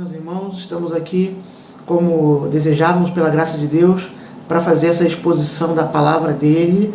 meus irmãos, estamos aqui como desejávamos pela graça de Deus para fazer essa exposição da palavra dele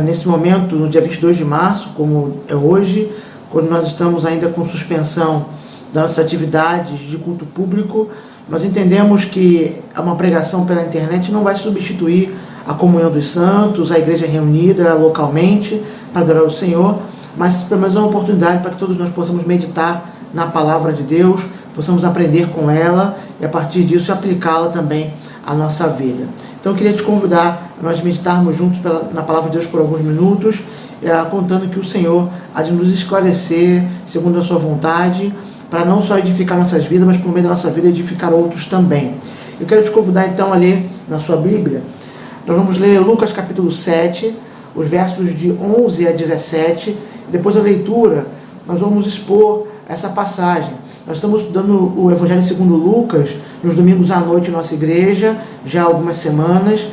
nesse momento, no dia 22 de março, como é hoje, quando nós estamos ainda com suspensão das nossas atividades de culto público. Nós entendemos que uma pregação pela internet não vai substituir a comunhão dos santos, a igreja reunida localmente para adorar o Senhor, mas pelo menos é uma oportunidade para que todos nós possamos meditar na palavra de Deus, possamos aprender com ela e a partir disso aplicá-la também à nossa vida. Então eu queria te convidar a nós meditarmos juntos na palavra de Deus por alguns minutos, contando que o Senhor há de nos esclarecer segundo a sua vontade, para não só edificar nossas vidas, mas por meio da nossa vida edificar outros também. Eu quero te convidar então a ler na sua Bíblia. Nós vamos ler Lucas capítulo 7, os versos de 11 a 17. Depois da leitura, nós vamos expor essa passagem. Nós estamos estudando o Evangelho segundo Lucas nos domingos à noite em nossa igreja, já há algumas semanas.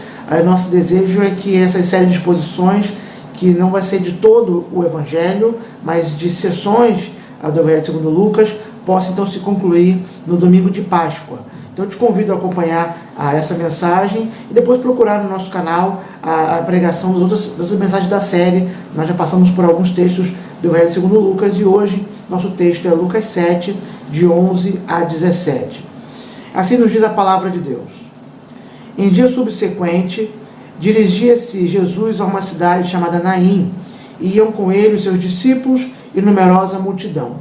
Nosso desejo é que essa série de exposições, que não vai ser de todo o Evangelho, mas de sessões do Evangelho segundo Lucas, possa então se concluir no domingo de Páscoa. Então eu te convido a acompanhar essa mensagem e depois procurar no nosso canal a pregação das outras mensagens da série. Nós já passamos por alguns textos do Evangelho segundo Lucas e hoje nosso texto é Lucas 7, de 11 a 17. Assim nos diz a palavra de Deus. Em dia subsequente, dirigia-se Jesus a uma cidade chamada Naim, e iam com ele os seus discípulos e numerosa multidão.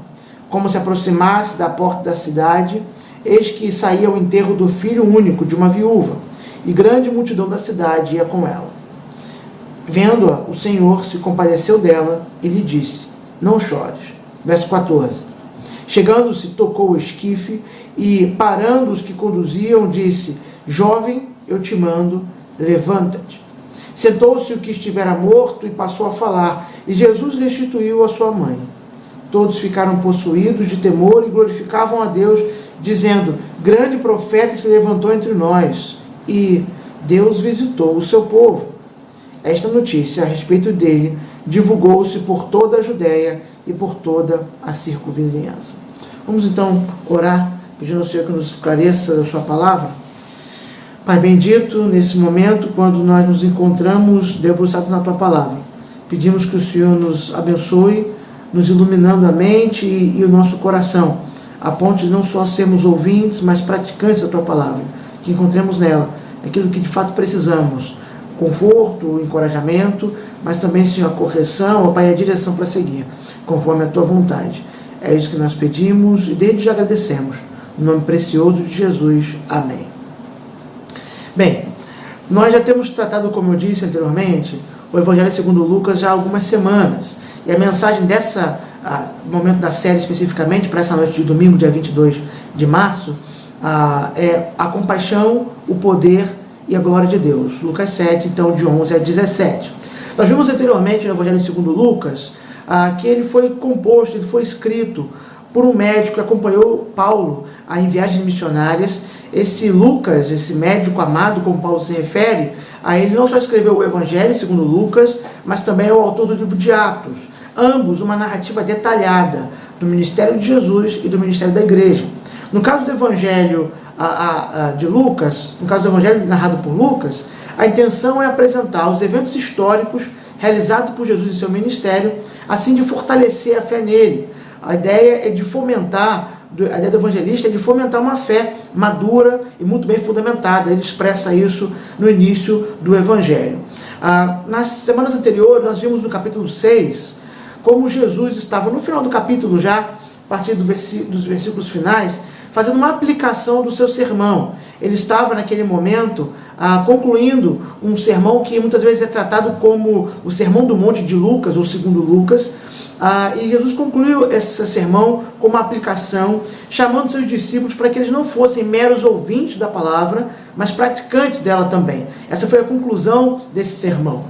Como se aproximasse da porta da cidade, eis que saía o enterro do filho único de uma viúva, e grande multidão da cidade ia com ela. Vendo-a, o Senhor se compadeceu dela e lhe disse: não chores. Verso 14. Chegando-se, tocou o esquife e, parando os que conduziam, disse: jovem, eu te mando, levanta-te. Sentou-se o que estivera morto e passou a falar, e Jesus restituiu a sua mãe. Todos ficaram possuídos de temor e glorificavam a Deus, dizendo: grande profeta se levantou entre nós, e Deus visitou o seu povo. Esta notícia a respeito dele divulgou-se por toda a Judéia e por toda a circunvizinhança. Vamos então orar, pedindo ao Senhor que nos esclareça a sua palavra. Pai bendito, nesse momento, quando nós nos encontramos debruçados na tua palavra, pedimos que o Senhor nos abençoe, nos iluminando a mente e o nosso coração, a ponto de não só sermos ouvintes, mas praticantes da tua palavra, que encontremos nela aquilo que de fato precisamos: conforto, encorajamento, mas também, Senhor, a correção, ó Pai, a direção para seguir, conforme a tua vontade. É isso que nós pedimos e desde já agradecemos. No nome precioso de Jesus. Amém. Bem, nós já temos tratado, como eu disse anteriormente, o Evangelho segundo Lucas já há algumas semanas. E a mensagem momento da série especificamente, para essa noite de domingo, dia 22 de março, é a compaixão, o poder e a glória de Deus. Lucas 7, então, de 11 a 17. Nós vimos anteriormente no Evangelho segundo Lucas que ele foi composto, ele foi escrito por um médico que acompanhou Paulo em viagens missionárias. Esse Lucas, esse médico amado, como Paulo se refere, ele não só escreveu o Evangelho segundo Lucas, mas também é o autor do livro de Atos. Ambos uma narrativa detalhada do ministério de Jesus e do ministério da igreja. No caso do Evangelho de Lucas, no caso do Evangelho narrado por Lucas, a intenção é apresentar os eventos históricos realizados por Jesus em seu ministério, assim de fortalecer a fé nele. A ideia é de fomentar, a ideia do evangelista é de fomentar uma fé madura e muito bem fundamentada. Ele expressa isso no início do Evangelho. Nas semanas anteriores, nós vimos no capítulo 6, como Jesus estava no final do capítulo já, a partir dos versículos finais, fazendo uma aplicação do seu sermão. Ele estava naquele momento concluindo um sermão que muitas vezes é tratado como o Sermão do Monte de Lucas, ou segundo Lucas, e Jesus concluiu esse sermão com uma aplicação, chamando seus discípulos para que eles não fossem meros ouvintes da palavra, mas praticantes dela também. Essa foi a conclusão desse sermão.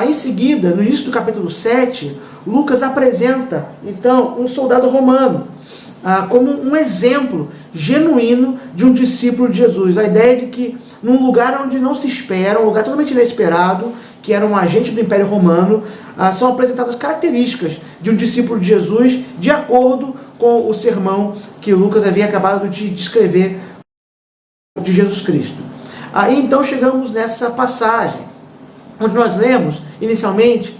Em seguida, no início do capítulo 7, Lucas apresenta, então, um soldado romano, como um exemplo genuíno de um discípulo de Jesus. A ideia de que num lugar onde não se espera, um lugar totalmente inesperado, que era um agente do Império Romano, são apresentadas características de um discípulo de Jesus de acordo com o sermão que Lucas havia acabado de descrever de Jesus Cristo. Aí então chegamos nessa passagem, onde nós lemos inicialmente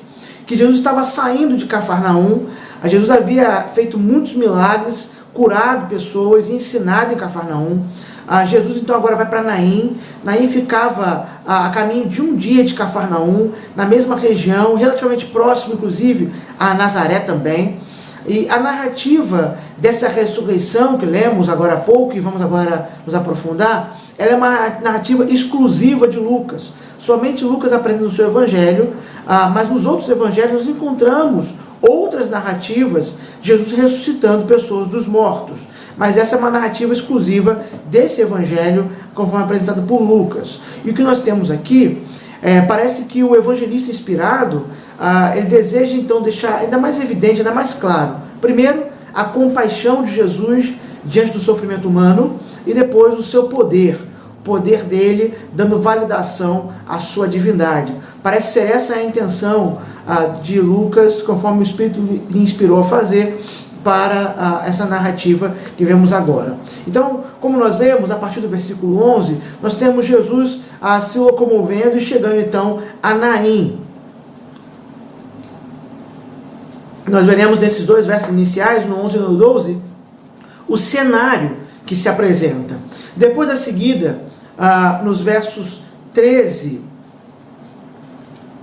que Jesus estava saindo de Cafarnaum. Jesus havia feito muitos milagres, curado pessoas, ensinado em Cafarnaum. Jesus então agora vai para Naim. Naim ficava a caminho de um dia de Cafarnaum, na mesma região, relativamente próximo inclusive a Nazaré também. E a narrativa dessa ressurreição que lemos agora há pouco, e vamos agora nos aprofundar, ela é uma narrativa exclusiva de Lucas. Somente Lucas apresenta no seu evangelho, mas nos outros evangelhos nós encontramos outras narrativas de Jesus ressuscitando pessoas dos mortos. Mas essa é uma narrativa exclusiva desse evangelho, conforme apresentado por Lucas. E o que nós temos aqui, parece que o evangelista inspirado, ele deseja então deixar ainda mais evidente, ainda mais claro, primeiro, a compaixão de Jesus diante do sofrimento humano, e depois o seu poder, o poder dele dando validação à sua divindade. Parece ser essa a intenção de Lucas, conforme o Espírito lhe inspirou a fazer para essa narrativa que vemos agora. Então, como nós lemos, a partir do versículo 11, nós temos Jesus se locomovendo e chegando então a Naim. Nós veremos nesses dois versos iniciais, no 11 e no 12, o cenário que se apresenta. Depois, a seguida, nos versos 13,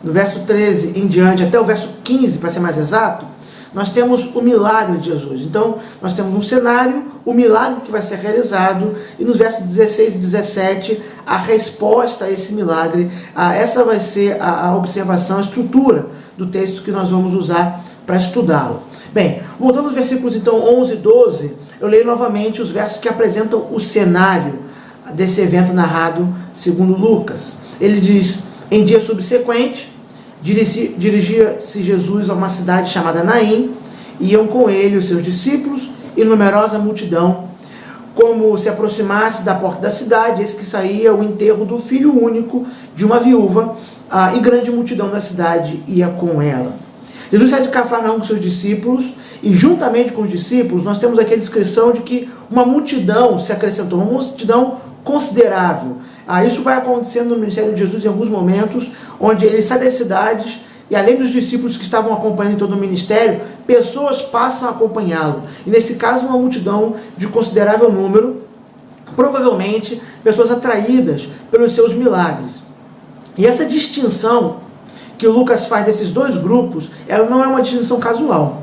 do verso 13 em diante, até o verso 15, para ser mais exato, nós temos o milagre de Jesus. Então, nós temos um cenário, o milagre que vai ser realizado, e nos versos 16 e 17, a resposta a esse milagre. Essa vai ser a observação, a estrutura do texto que nós vamos usar para estudá-lo. Bem, voltando aos versículos então 11 e 12, eu leio novamente os versos que apresentam o cenário desse evento narrado segundo Lucas. Ele diz: em dia subsequente, dirigia-se Jesus a uma cidade chamada Naim, e iam com ele os seus discípulos e numerosa multidão. Como se aproximasse da porta da cidade, eis que saía o enterro do filho único de uma viúva, e grande multidão da cidade ia com ela. Jesus sai de Cafarnaum com seus discípulos, e juntamente com os discípulos nós temos aqui a descrição de que uma multidão se acrescentou, uma multidão considerável. Isso vai acontecendo no ministério de Jesus em alguns momentos, onde ele sai das cidades, e além dos discípulos que estavam acompanhando em todo o ministério, pessoas passam a acompanhá-lo. E nesse caso, uma multidão de considerável número, provavelmente pessoas atraídas pelos seus milagres. E essa distinção que Lucas faz desses dois grupos, ela não é uma distinção casual.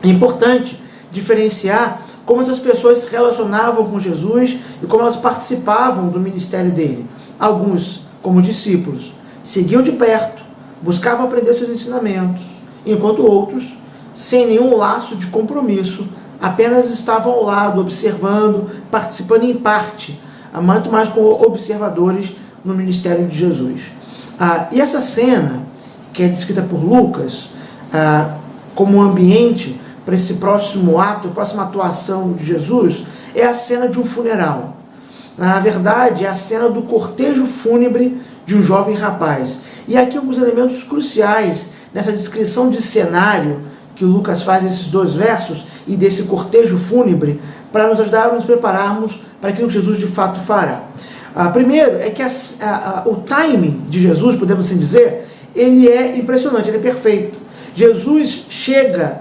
É importante diferenciar como essas pessoas se relacionavam com Jesus e como elas participavam do ministério dele. Alguns, como discípulos, seguiam de perto, buscavam aprender seus ensinamentos, enquanto outros, sem nenhum laço de compromisso, apenas estavam ao lado, observando, participando em parte, muito mais como observadores no ministério de Jesus. E essa cena, que é descrita por Lucas, como um ambiente para esse próximo ato, próxima atuação de Jesus, é a cena de um funeral. Na verdade, é a cena do cortejo fúnebre de um jovem rapaz. E aqui alguns elementos cruciais nessa descrição de cenário que o Lucas faz nesses dois versos e desse cortejo fúnebre, para nos ajudar a nos prepararmos para aquilo que Jesus de fato fará. Primeiro é que o timing de Jesus, podemos assim dizer, ele é impressionante, ele é perfeito. Jesus chega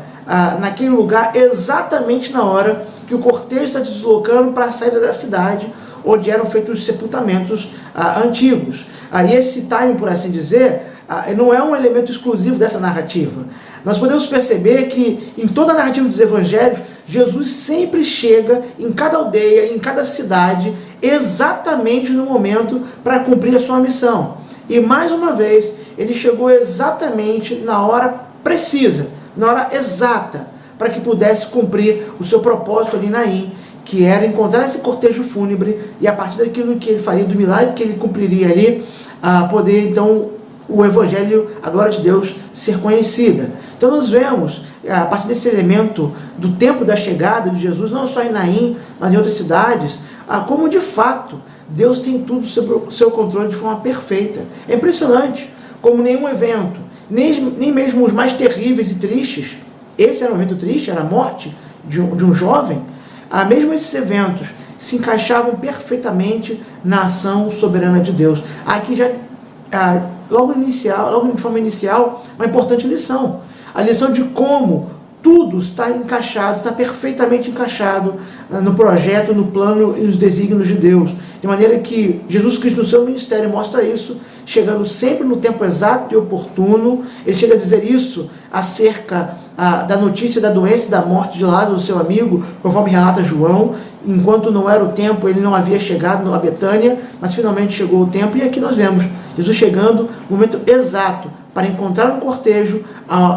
naquele lugar exatamente na hora que o cortejo está se deslocando para a saída da cidade, onde eram feitos os sepultamentos antigos. E esse timing, por assim dizer, não é um elemento exclusivo dessa narrativa. Nós podemos perceber que em toda a narrativa dos evangelhos, Jesus sempre chega em cada aldeia, em cada cidade, exatamente no momento para cumprir a sua missão. E mais uma vez, ele chegou exatamente na hora precisa, na hora exata, para que pudesse cumprir o seu propósito ali em Naim, que era encontrar esse cortejo fúnebre, e a partir daquilo que ele faria, do milagre que ele cumpriria ali, poder então o Evangelho, a glória de Deus, ser conhecida. Então nós vemos, a partir desse elemento do tempo da chegada de Jesus, não só em Naim, mas em outras cidades, como de fato Deus tem tudo sob o seu controle de forma perfeita. É impressionante como nenhum evento, nem mesmo os mais terríveis e tristes, esse era um evento triste, era a morte de um jovem, mesmo esses eventos se encaixavam perfeitamente na ação soberana de Deus. Aqui já, logo de forma inicial, uma importante lição. A lição de como tudo está encaixado, está perfeitamente encaixado no projeto, no plano e nos desígnios de Deus. De maneira que Jesus Cristo, no seu ministério, mostra isso, chegando sempre no tempo exato e oportuno. Ele chega a dizer isso acerca da notícia da doença e da morte de Lázaro, seu amigo, conforme relata João. Enquanto não era o tempo, ele não havia chegado a Betânia, mas finalmente chegou o tempo. E aqui nós vemos Jesus chegando no momento exato para encontrar um cortejo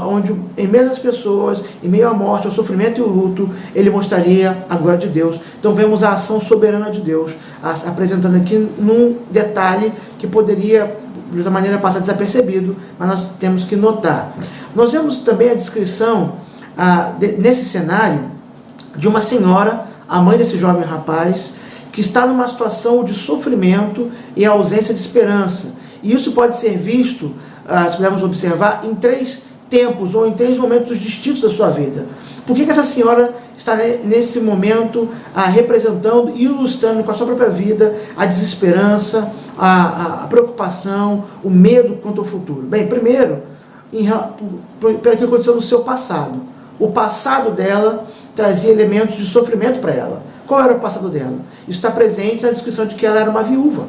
onde, em meio às pessoas, em meio à morte, ao sofrimento e ao luto, ele mostraria a glória de Deus. Então vemos a ação soberana de Deus, apresentando aqui num detalhe que poderia, de outra maneira, passar desapercebido, mas nós temos que notar. Nós vemos também a descrição, nesse cenário, de uma senhora, a mãe desse jovem rapaz, que está numa situação de sofrimento e ausência de esperança. E isso pode ser visto, se pudermos observar, em 3 tempos ou em 3 momentos distintos da sua vida. Por que essa senhora está nesse momento representando e ilustrando com a sua própria vida a desesperança, a preocupação, o medo quanto ao futuro? Bem, primeiro, pelo que aconteceu no seu passado. O passado dela trazia elementos de sofrimento para ela. Qual era o passado dela? Isso está presente na descrição de que ela era uma viúva.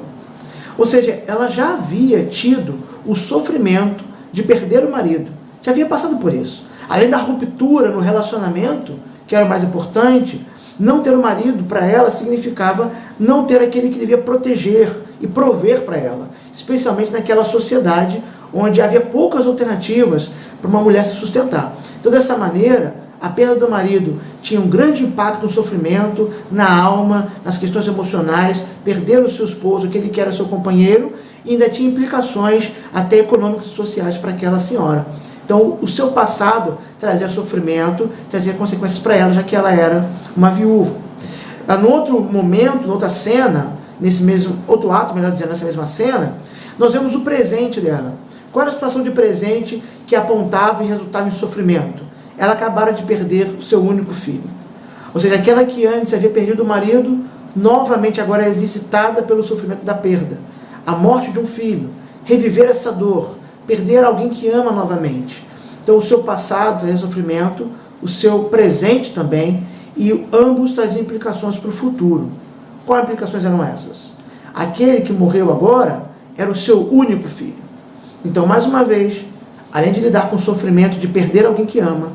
Ou seja, ela já havia tido o sofrimento de perder o marido. Já havia passado por isso. Além da ruptura no relacionamento, que era o mais importante, não ter o marido para ela significava não ter aquele que devia proteger e prover para ela. Especialmente naquela sociedade onde havia poucas alternativas para uma mulher se sustentar. Então, dessa maneira, a perda do marido tinha um grande impacto no sofrimento, na alma, nas questões emocionais, perder o seu esposo, aquele que era seu companheiro, e ainda tinha implicações até econômicas e sociais para aquela senhora. Então, o seu passado trazia sofrimento, trazia consequências para ela, já que ela era uma viúva. No outro momento, noutra cena, nesse mesmo outro ato, melhor dizendo, nessa mesma cena, nós vemos o presente dela. Qual era a situação de presente que apontava e resultava em sofrimento? Ela acabara de perder o seu único filho. Ou seja, aquela que antes havia perdido o marido, novamente agora é visitada pelo sofrimento da perda. A morte de um filho, reviver essa dor, perder alguém que ama novamente. Então o seu passado trazia sofrimento, o seu presente também, e ambos traziam implicações para o futuro. Quais implicações eram essas? Aquele que morreu agora era o seu único filho. Então, mais uma vez, além de lidar com o sofrimento de perder alguém que ama,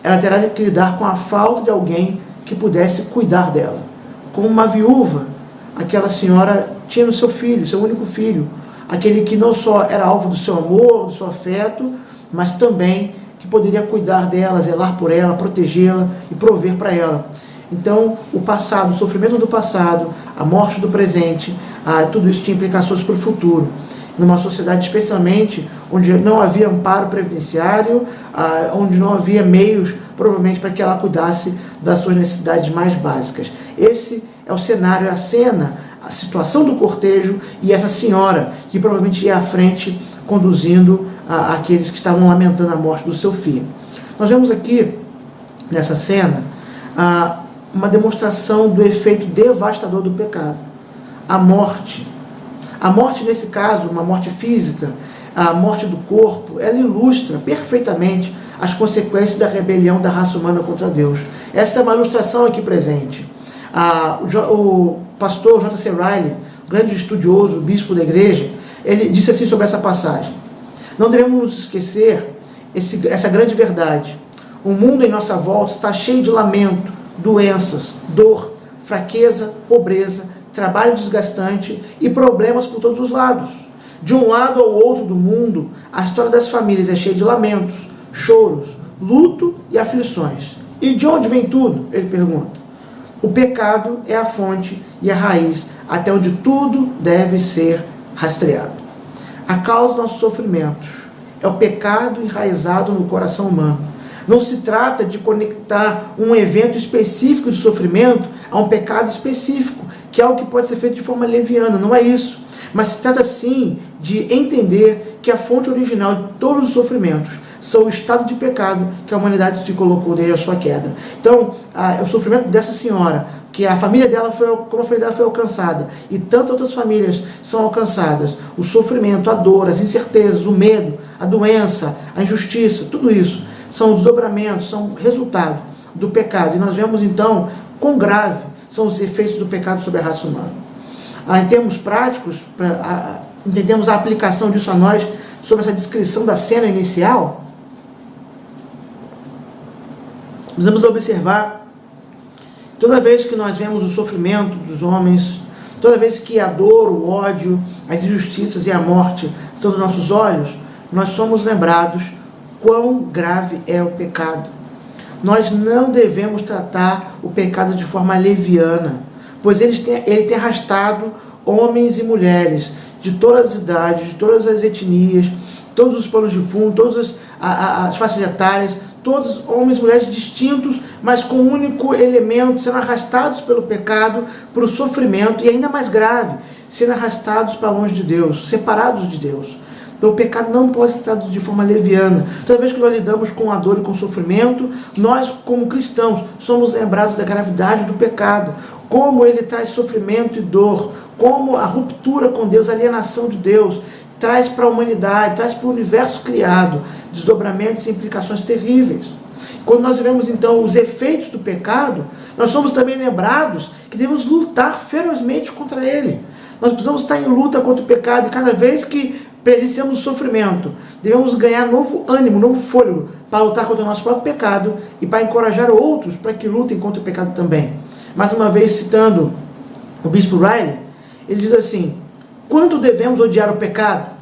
ela terá que lidar com a falta de alguém que pudesse cuidar dela. Como uma viúva, aquela senhora tinha no seu filho, seu único filho, aquele que não só era alvo do seu amor, do seu afeto, mas também que poderia cuidar dela, zelar por ela, protegê-la e prover para ela. Então, o passado, o sofrimento do passado, a morte do presente, tudo isso tinha implicações para o futuro. Numa sociedade especialmente onde não havia amparo previdenciário, onde não havia meios, provavelmente, para que ela cuidasse das suas necessidades mais básicas. Esse é o cenário, a cena, a situação do cortejo e essa senhora que provavelmente ia à frente conduzindo aqueles que estavam lamentando a morte do seu filho. Nós vemos aqui, nessa cena, uma demonstração do efeito devastador do pecado. A morte, nesse caso, uma morte física, a morte do corpo, ela ilustra perfeitamente as consequências da rebelião da raça humana contra Deus. Essa é uma ilustração aqui presente. O pastor J.C. Riley, grande estudioso, bispo da igreja, ele disse assim sobre essa passagem: não devemos nos esquecer essa grande verdade. O mundo em nossa volta está cheio de lamento, doenças, dor, fraqueza, pobreza, trabalho desgastante e problemas por todos os lados. De um lado ao outro do mundo, a história das famílias é cheia de lamentos, choros, luto e aflições. E de onde vem tudo? Ele pergunta. O pecado é a fonte e a raiz, até onde tudo deve ser rastreado. A causa dos nossos sofrimentos é o pecado enraizado no coração humano. Não se trata de conectar um evento específico de sofrimento a um pecado específico, que é algo que pode ser feito de forma leviana, não é isso. Mas se trata sim de entender que a fonte original de todos os sofrimentos são o estado de pecado que a humanidade se colocou desde a sua queda. Então, o sofrimento dessa senhora, que a família dela como a família dela foi alcançada, e tantas outras famílias são alcançadas, o sofrimento, a dor, as incertezas, o medo, a doença, a injustiça, tudo isso são desdobramentos, são resultado do pecado. E nós vemos então quão grave são os efeitos do pecado sobre a raça humana. Em termos práticos, entendemos a aplicação disso a nós sobre essa descrição da cena inicial. Precisamos observar, toda vez que nós vemos o sofrimento dos homens, toda vez que a dor, o ódio, as injustiças e a morte estão nos nossos olhos, nós somos lembrados quão grave é o pecado. Nós não devemos tratar o pecado de forma leviana, pois ele tem arrastado homens e mulheres de todas as idades, de todas as etnias, todos os panos de fundo, todas as faixas etárias, todos homens e mulheres distintos, mas com um único elemento, sendo arrastados pelo pecado, para o sofrimento, e ainda mais grave, sendo arrastados para longe de Deus, separados de Deus. Então o pecado não pode ser tratado de forma leviana. Toda vez que nós lidamos com a dor e com o sofrimento, nós, como cristãos, somos lembrados da gravidade do pecado, como ele traz sofrimento e dor, como a ruptura com Deus, a alienação de Deus, traz para a humanidade, traz para o universo criado desdobramentos e implicações terríveis. Quando nós vemos então os efeitos do pecado, nós somos também lembrados que devemos lutar ferozmente contra ele. Nós precisamos estar em luta contra o pecado, e cada vez que presenciamos o sofrimento, devemos ganhar novo ânimo, novo fôlego para lutar contra o nosso próprio pecado e para encorajar outros para que lutem contra o pecado também. Mais uma vez, citando o bispo Riley, ele diz assim: quanto devemos odiar o pecado?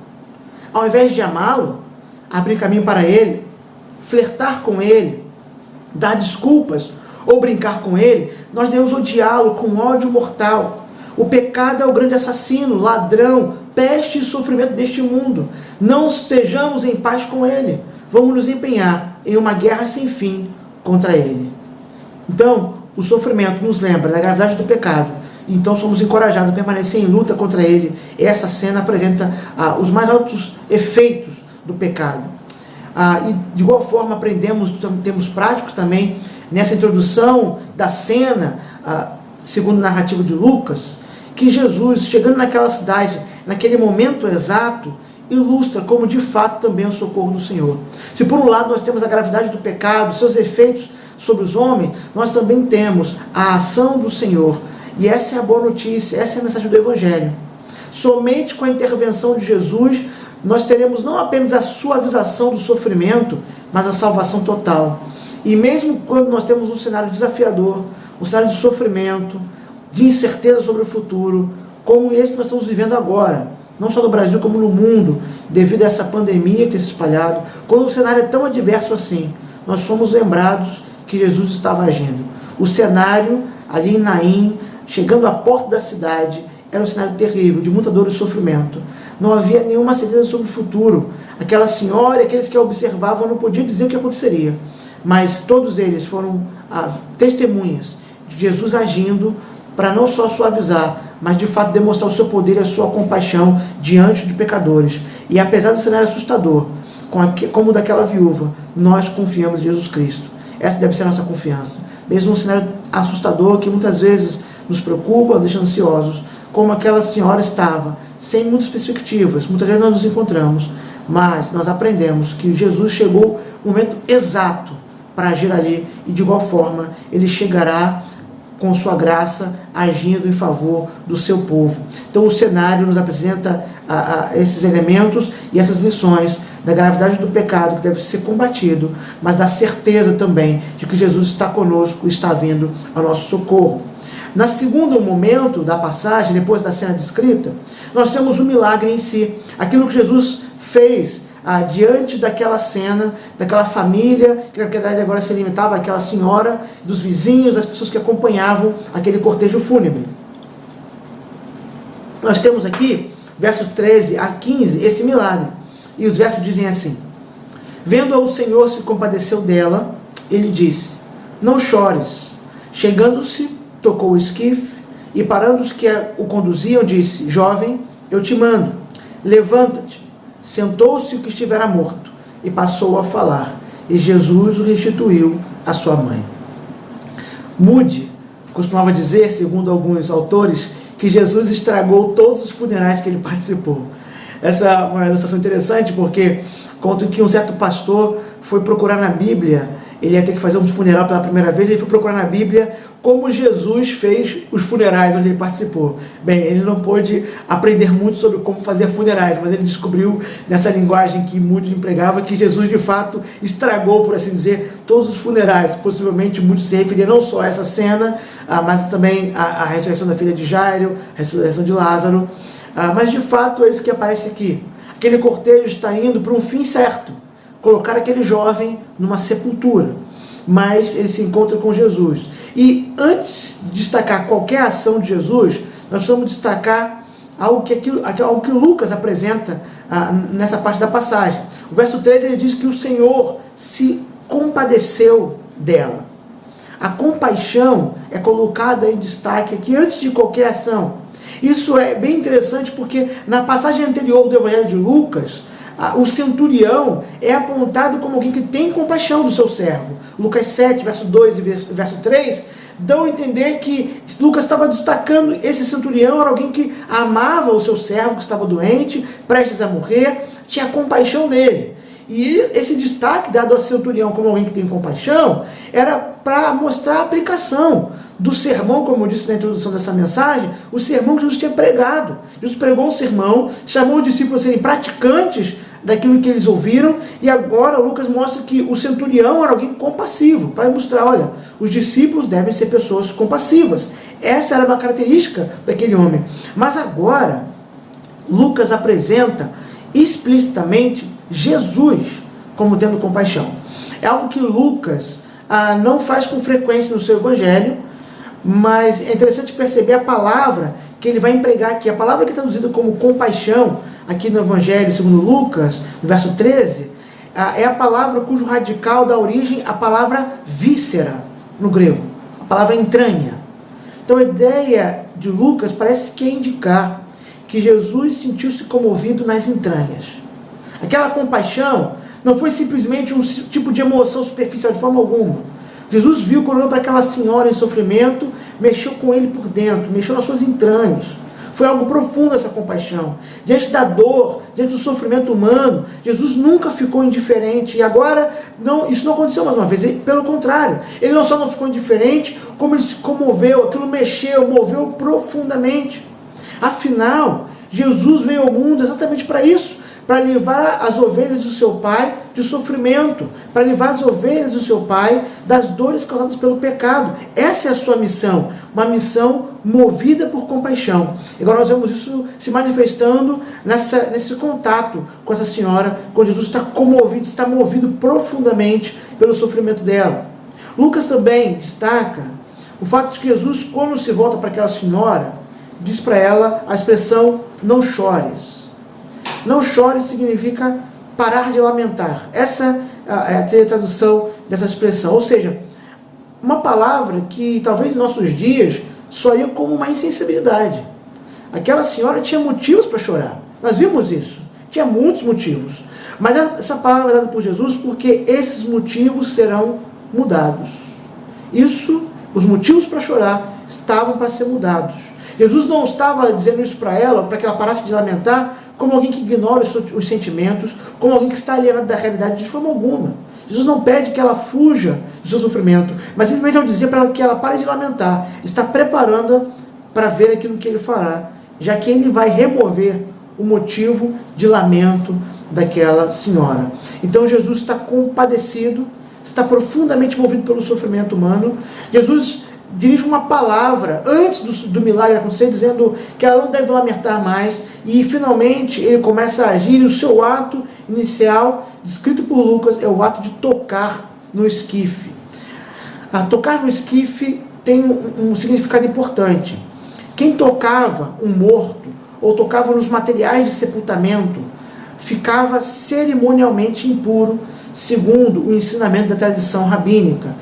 Ao invés de amá-lo, abrir caminho para ele, flertar com ele, dar desculpas ou brincar com ele, nós devemos odiá-lo com ódio mortal. O pecado é o grande assassino, ladrão, peste e sofrimento deste mundo. Não estejamos em paz com ele. Vamos nos empenhar em uma guerra sem fim contra ele. Então, o sofrimento nos lembra da gravidade do pecado. Então somos encorajados a permanecer em luta contra ele. Essa cena apresenta os mais altos efeitos do pecado. E de igual forma aprendemos, termos práticos também, nessa introdução da cena, segundo a narrativa de Lucas, que Jesus, chegando naquela cidade, naquele momento exato, ilustra como de fato também é o socorro do Senhor. Se por um lado nós temos a gravidade do pecado, seus efeitos sobre os homens, nós também temos a ação do Senhor. E essa é a boa notícia, essa é a mensagem do Evangelho. Somente com a intervenção de Jesus, nós teremos não apenas a suavização do sofrimento, mas a salvação total. E mesmo quando nós temos um cenário desafiador, um cenário de sofrimento, de incerteza sobre o futuro, como esse que nós estamos vivendo agora, não só no Brasil como no mundo, devido a essa pandemia ter se espalhado, quando o cenário é tão adverso assim, nós somos lembrados que Jesus estava agindo. O cenário ali em Naim, chegando à porta da cidade, era um cenário terrível, de muita dor e sofrimento. Não havia nenhuma certeza sobre o futuro. Aquela senhora e aqueles que a observavam não podiam dizer o que aconteceria. Mas todos eles foram testemunhas de Jesus agindo para não só suavizar, mas de fato demonstrar o seu poder e a sua compaixão diante de pecadores. E apesar do cenário assustador, como o daquela viúva, nós confiamos em Jesus Cristo. Essa deve ser a nossa confiança. Mesmo um cenário assustador que muitas vezes nos preocupa, deixa ansiosos, como aquela senhora estava, sem muitas perspectivas. Muitas vezes nós nos encontramos, mas nós aprendemos que Jesus chegou no momento exato para agir ali, e de igual forma ele chegará com sua graça, agindo em favor do seu povo. Então o cenário nos apresenta esses elementos e essas lições da gravidade do pecado que deve ser combatido, mas da certeza também de que Jesus está conosco e está vindo ao nosso socorro. No segundo momento da passagem, depois da cena descrita, nós temos o milagre em si, aquilo que Jesus fez diante daquela cena, daquela família, que na verdade agora se limitava àquela senhora, dos vizinhos, das pessoas que acompanhavam aquele cortejo fúnebre. Nós temos aqui versos 13 a 15, esse milagre. E os versos dizem assim: vendo o Senhor se compadeceu dela, ele disse: não chores. Chegando-se, tocou o esquife, e parando os que o conduziam, disse: jovem, eu te mando, levanta-te. Sentou-se o que estivera morto, e passou a falar, e Jesus o restituiu à sua mãe. Moody costumava dizer, segundo alguns autores, que Jesus estragou todos os funerais que ele participou. Essa é uma ilustração interessante, porque conta que um certo pastor foi procurar na Bíblia, ele ia ter que fazer um funeral pela primeira vez, ele foi procurar na Bíblia como Jesus fez os funerais onde ele participou. Bem, ele não pôde aprender muito sobre como fazer funerais, mas ele descobriu nessa linguagem que Moody empregava que Jesus de fato estragou, por assim dizer, todos os funerais. Possivelmente Moody se referia não só a essa cena, mas também a ressurreição da filha de Jairo, a ressurreição de Lázaro. Mas de fato é isso que aparece aqui. Aquele cortejo está indo para um fim certo, colocar aquele jovem numa sepultura, mas ele se encontra com Jesus. E antes de destacar qualquer ação de Jesus, nós precisamos destacar algo que Lucas apresenta nessa parte da passagem. O verso 13 ele diz que o Senhor se compadeceu dela. A compaixão é colocada em destaque aqui antes de qualquer ação. Isso é bem interessante porque na passagem anterior do Evangelho de Lucas, o centurião é apontado como alguém que tem compaixão do seu servo. Lucas 7, verso 2 e verso 3, dão a entender que Lucas estava destacando esse centurião, era alguém que amava o seu servo que estava doente, prestes a morrer, tinha compaixão dele. E esse destaque dado ao centurião como alguém que tem compaixão, era para mostrar a aplicação do sermão, como eu disse na introdução dessa mensagem, o sermão que Jesus tinha pregado. Jesus pregou um sermão, chamou os discípulos a serem praticantes daquilo que eles ouviram, e agora Lucas mostra que o centurião era alguém compassivo, para mostrar, olha, os discípulos devem ser pessoas compassivas. Essa era uma característica daquele homem. Mas agora, Lucas apresenta explicitamente Jesus como tendo compaixão. É algo que Lucas não faz com frequência no seu evangelho, mas é interessante perceber a palavra que ele vai empregar aqui. A palavra que é traduzida como compaixão, aqui no evangelho segundo Lucas, no verso 13, é a palavra cujo radical dá origem à palavra víscera, no grego, a palavra entranha. Então a ideia de Lucas parece que é indicar que Jesus sentiu-se comovido nas entranhas. Aquela compaixão não foi simplesmente um tipo de emoção superficial, de forma alguma. Jesus viu, quando olhou para aquela senhora em sofrimento, mexeu com ele por dentro, mexeu nas suas entranhas. Foi algo profundo essa compaixão. Diante da dor, diante do sofrimento humano, Jesus nunca ficou indiferente. E agora, isso não aconteceu mais uma vez. Pelo contrário, ele não só não ficou indiferente, como ele se comoveu, aquilo mexeu, moveu profundamente. Afinal, Jesus veio ao mundo exatamente para isso, para livrar as ovelhas do seu pai de sofrimento, para livrar as ovelhas do seu pai das dores causadas pelo pecado. Essa é a sua missão, uma missão movida por compaixão. Agora nós vemos isso se manifestando nesse contato com essa senhora, quando Jesus está comovido, está movido profundamente pelo sofrimento dela. Lucas também destaca o fato de que Jesus, quando se volta para aquela senhora, diz para ela a expressão não chores. Não chore significa parar de lamentar. Essa é a tradução dessa expressão. Ou seja, uma palavra que talvez em nossos dias soaria como uma insensibilidade. Aquela senhora tinha motivos para chorar. Nós vimos isso. Tinha muitos motivos. Mas essa palavra é dada por Jesus porque esses motivos serão mudados. Os motivos para chorar estavam para ser mudados. Jesus não estava dizendo isso para ela, para que ela parasse de lamentar, como alguém que ignora os sentimentos, como alguém que está alienado da realidade de forma alguma. Jesus não pede que ela fuja do seu sofrimento, mas simplesmente ao dizer para ela que ela pare de lamentar, está preparando para ver aquilo que ele fará, já que ele vai remover o motivo de lamento daquela senhora. Então Jesus está compadecido, está profundamente movido pelo sofrimento humano. Jesus dirige uma palavra antes do milagre acontecer, dizendo que ela não deve lamentar mais, e finalmente ele começa a agir, e o seu ato inicial, descrito por Lucas, é o ato de tocar no esquife. Tocar no esquife tem um significado importante. Quem tocava um morto ou tocava nos materiais de sepultamento, ficava cerimonialmente impuro, segundo o ensinamento da tradição rabínica.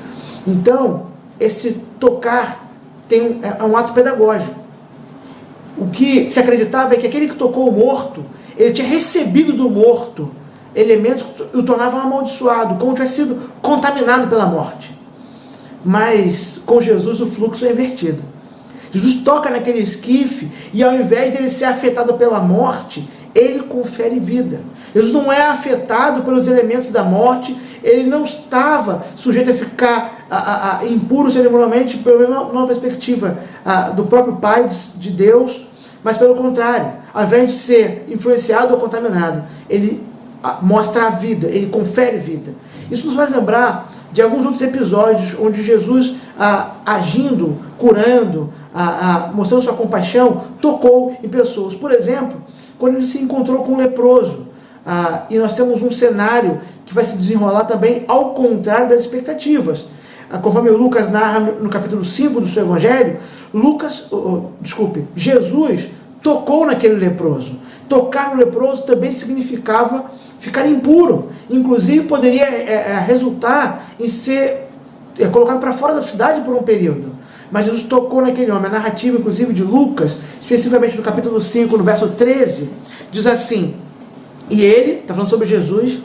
Então, esse tocar é um ato pedagógico. O que se acreditava é que aquele que tocou o morto, ele tinha recebido do morto elementos que o tornavam amaldiçoado, como tivesse sido contaminado pela morte. Mas com Jesus o fluxo é invertido. Jesus toca naquele esquife e, ao invés de ele ser afetado pela morte, ele confere vida. Jesus não é afetado pelos elementos da morte, ele não estava sujeito a ficar impuro cerimonialmente, pelo menos numa perspectiva do próprio Pai de Deus, mas pelo contrário, ao invés de ser influenciado ou contaminado, ele mostra a vida, ele confere vida. Isso nos faz lembrar de alguns outros episódios onde Jesus, agindo, curando, mostrando sua compaixão, tocou em pessoas. Por exemplo, quando ele se encontrou com um leproso. E nós temos um cenário que vai se desenrolar também ao contrário das expectativas. Conforme Lucas narra no capítulo 5 do seu evangelho, Jesus tocou naquele leproso. Tocar no leproso também significava ficar impuro. Inclusive poderia resultar em ser colocado para fora da cidade por um período. Mas Jesus tocou naquele homem. A narrativa, inclusive, de Lucas, especificamente no capítulo 5, no verso 13, diz assim: e ele, está falando sobre Jesus,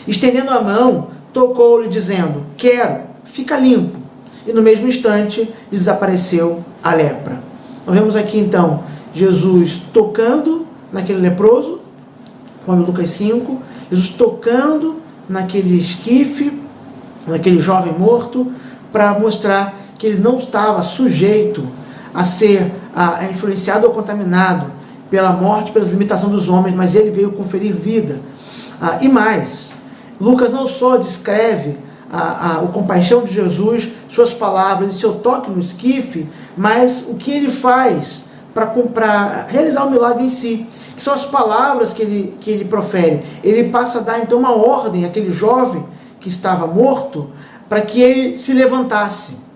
estendendo a mão, tocou-lhe, dizendo: quero, fica limpo. E no mesmo instante, desapareceu a lepra. Nós vemos aqui, então, Jesus tocando naquele leproso, como Lucas 5, Jesus tocando naquele esquife, naquele jovem morto, para mostrar que ele não estava sujeito a ser influenciado ou contaminado pela morte, pelas limitações dos homens, mas ele veio conferir vida. E mais, Lucas não só descreve a compaixão de Jesus, suas palavras e seu toque no esquife, mas o que ele faz para realizar o milagre em si, que são as palavras que ele profere. Ele passa a dar então uma ordem àquele jovem que estava morto, para que ele se levantasse.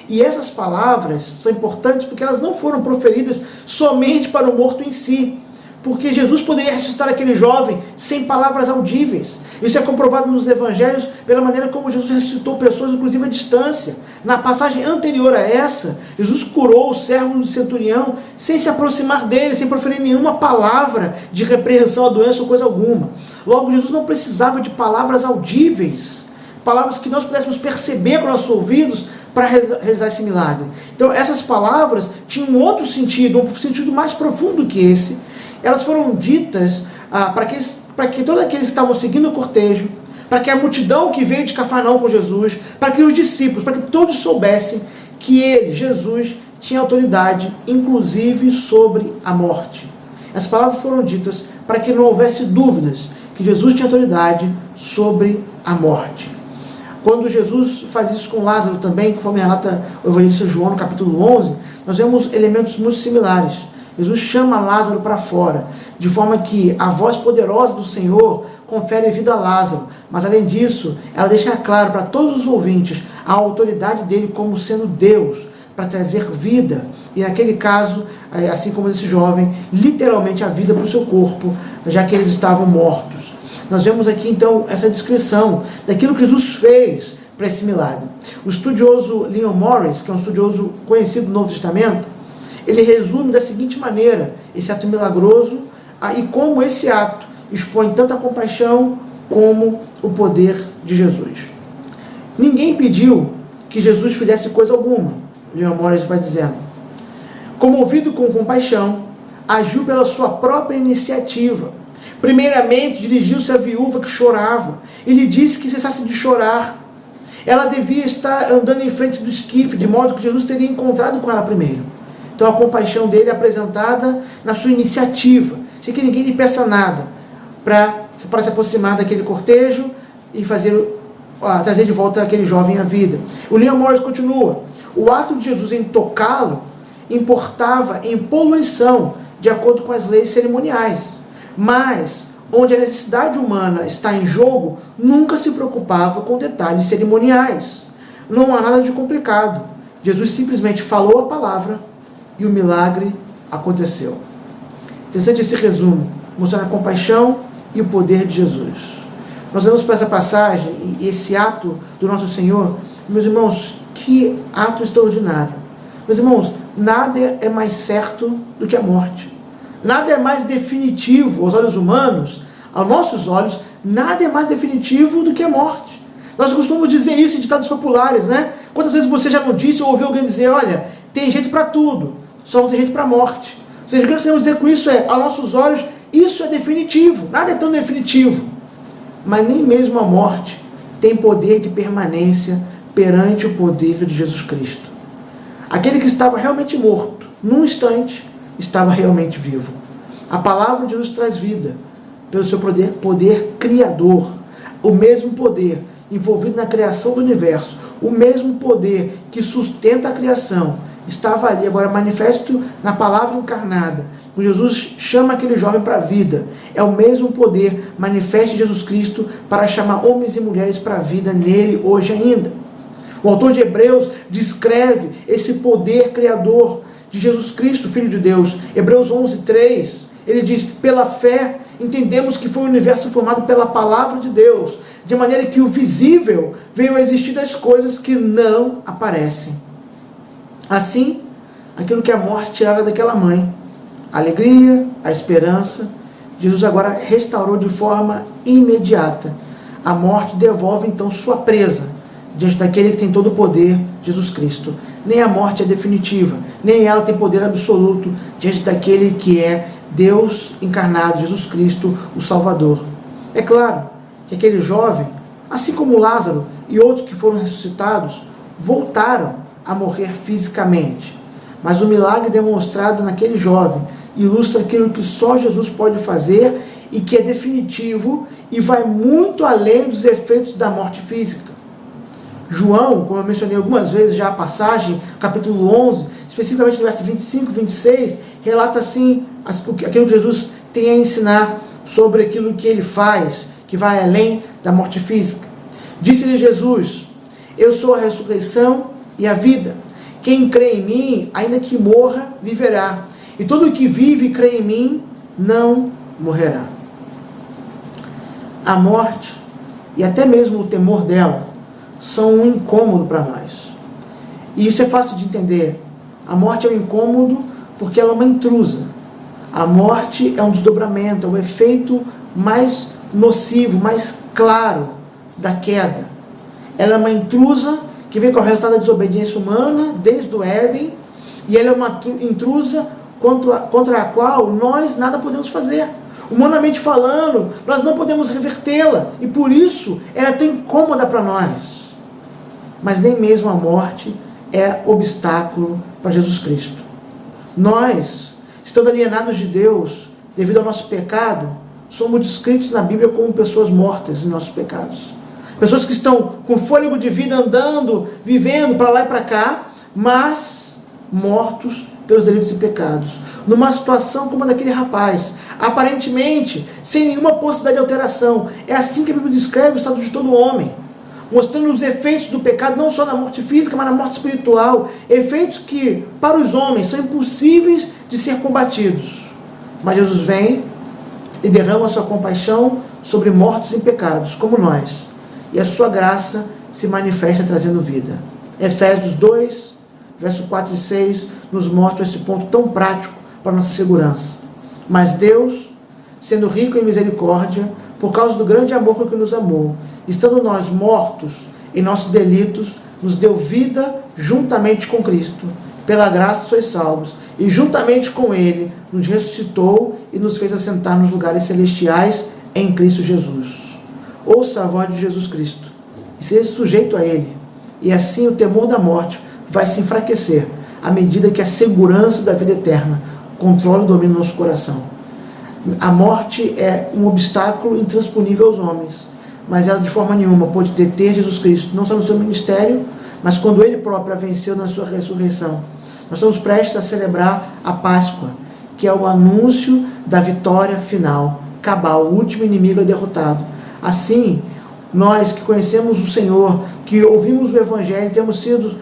E essas palavras são importantes porque elas não foram proferidas somente para o morto em si, porque Jesus poderia ressuscitar aquele jovem sem palavras audíveis. Isso é comprovado nos evangelhos pela maneira como Jesus ressuscitou pessoas, inclusive à distância. Na passagem anterior a essa, Jesus curou o servo do centurião sem se aproximar dele, sem proferir nenhuma palavra de repreensão à doença ou coisa alguma. Logo, Jesus não precisava de palavras audíveis, palavras que nós pudéssemos perceber com nossos ouvidos para realizar esse milagre. Então, essas palavras tinham um outro sentido, um sentido mais profundo que esse. Elas foram ditas para que todos aqueles que estavam seguindo o cortejo, para que a multidão que veio de Cafarnaum com Jesus, para que os discípulos, para que todos soubessem que ele, Jesus, tinha autoridade, inclusive sobre a morte. As palavras foram ditas para que não houvesse dúvidas que Jesus tinha autoridade sobre a morte. Quando Jesus faz isso com Lázaro também, conforme relata o evangelista João no capítulo 11, nós vemos elementos muito similares. Jesus chama Lázaro para fora, de forma que a voz poderosa do Senhor confere vida a Lázaro, mas além disso, ela deixa claro para todos os ouvintes a autoridade dele como sendo Deus, para trazer vida, e naquele caso, assim como esse jovem, literalmente a vida para o seu corpo, já que eles estavam mortos. Nós vemos aqui então essa descrição daquilo que Jesus fez para esse milagre. O estudioso Leon Morris, que é um estudioso conhecido do Novo Testamento, ele resume da seguinte maneira esse ato milagroso e como esse ato expõe tanto a compaixão como o poder de Jesus. Ninguém pediu que Jesus fizesse coisa alguma, Leon Morris vai dizendo. Comovido com compaixão, agiu pela sua própria iniciativa. Primeiramente, dirigiu-se à viúva que chorava e lhe disse que cessasse de chorar. Ela devia estar andando em frente do esquife, de modo que Jesus teria encontrado com ela primeiro. Então a compaixão dele é apresentada na sua iniciativa, sem que ninguém lhe peça nada, para se aproximar daquele cortejo e trazer de volta aquele jovem à vida. O Leon Morris continua: o ato de Jesus em tocá-lo importava em poluição, de acordo com as leis cerimoniais. Mas, onde a necessidade humana está em jogo, nunca se preocupava com detalhes cerimoniais. Não há nada de complicado. Jesus simplesmente falou a palavra e o milagre aconteceu. Interessante esse resumo, mostrando a compaixão e o poder de Jesus. Nós olhamos para essa passagem e esse ato do nosso Senhor, meus irmãos, que ato extraordinário. Meus irmãos, nada é mais certo do que a morte. Nada é mais definitivo aos olhos humanos, aos nossos olhos, nada é mais definitivo do que a morte. Nós costumamos dizer isso em ditados populares, né? Quantas vezes você já não disse ou ouviu alguém dizer, olha, tem jeito para tudo, só não tem jeito para a morte. Ou seja, o que nós queremos dizer com isso é, aos nossos olhos, isso é definitivo, nada é tão definitivo. Mas nem mesmo a morte tem poder de permanência perante o poder de Jesus Cristo. Aquele que estava realmente morto, num instante, estava realmente vivo. A palavra de Jesus traz vida, pelo seu poder criador, o mesmo poder envolvido na criação do universo, o mesmo poder que sustenta a criação, estava ali, agora manifesto na palavra encarnada. Jesus chama aquele jovem para a vida. É o mesmo poder manifesto em Jesus Cristo para chamar homens e mulheres para a vida nele hoje ainda. O autor de Hebreus descreve esse poder criador de Jesus Cristo, Filho de Deus. Hebreus 11:3, ele diz, pela fé entendemos que foi o universo formado pela palavra de Deus, de maneira que o visível veio a existir das coisas que não aparecem. Assim, aquilo que a morte tirara daquela mãe, a alegria, a esperança, Jesus agora restaurou de forma imediata. A morte devolve então sua presa diante daquele que tem todo o poder, Jesus Cristo. Nem a morte é definitiva, nem ela tem poder absoluto diante daquele que é Deus encarnado, Jesus Cristo, o Salvador. É claro que aquele jovem, assim como Lázaro e outros que foram ressuscitados, voltaram a morrer fisicamente. Mas o milagre demonstrado naquele jovem ilustra aquilo que só Jesus pode fazer e que é definitivo e vai muito além dos efeitos da morte física. João, como eu mencionei algumas vezes já a passagem, capítulo 11, especificamente no verso 25 e 26, relata assim aquilo que Jesus tem a ensinar sobre aquilo que ele faz, que vai além da morte física. Disse-lhe Jesus, eu sou a ressurreição e a vida. Quem crê em mim, ainda que morra, viverá. E todo o que vive e crê em mim, não morrerá. A morte, e até mesmo o temor dela, são um incômodo para nós. E isso é fácil de entender. A morte é um incômodo porque ela é uma intrusa. A morte é um desdobramento, é o efeito mais nocivo, mais claro da queda. Ela é uma intrusa que vem com o resultado da desobediência humana desde o Éden, e ela é uma intrusa contra a qual nós nada podemos fazer. Humanamente falando, nós não podemos revertê-la, e por isso ela é tão incômoda para nós. Mas nem mesmo a morte é obstáculo para Jesus Cristo. Nós, estando alienados de Deus devido ao nosso pecado, somos descritos na Bíblia como pessoas mortas em nossos pecados. Pessoas que estão com fôlego de vida andando, vivendo para lá e para cá, mas mortos pelos delitos e pecados. Numa situação como a daquele rapaz, aparentemente sem nenhuma possibilidade de alteração. É assim que a Bíblia descreve o estado de todo homem, mostrando os efeitos do pecado, não só na morte física, mas na morte espiritual. Efeitos que, para os homens, são impossíveis de ser combatidos. Mas Jesus vem e derrama a sua compaixão sobre mortos em pecados, como nós. E a sua graça se manifesta trazendo vida. Efésios 2, verso 4 e 6, nos mostra esse ponto tão prático para a nossa segurança. Mas Deus, sendo rico em misericórdia, por causa do grande amor com que nos amou, estando nós mortos em nossos delitos, nos deu vida juntamente com Cristo. Pela graça sois salvos, e juntamente com Ele nos ressuscitou e nos fez assentar nos lugares celestiais em Cristo Jesus. Ouça a voz de Jesus Cristo e seja sujeito a Ele, e assim o temor da morte vai se enfraquecer à medida que a segurança da vida eterna controla e domina o nosso coração. A morte é um obstáculo intransponível aos homens, mas ela de forma nenhuma pode deter Jesus Cristo, não só no seu ministério, mas quando Ele próprio a venceu na sua ressurreição. Nós estamos prestes a celebrar a Páscoa, que é o anúncio da vitória final, cabal, o último inimigo é derrotado. Assim, nós que conhecemos o Senhor, que ouvimos o Evangelho, temos sido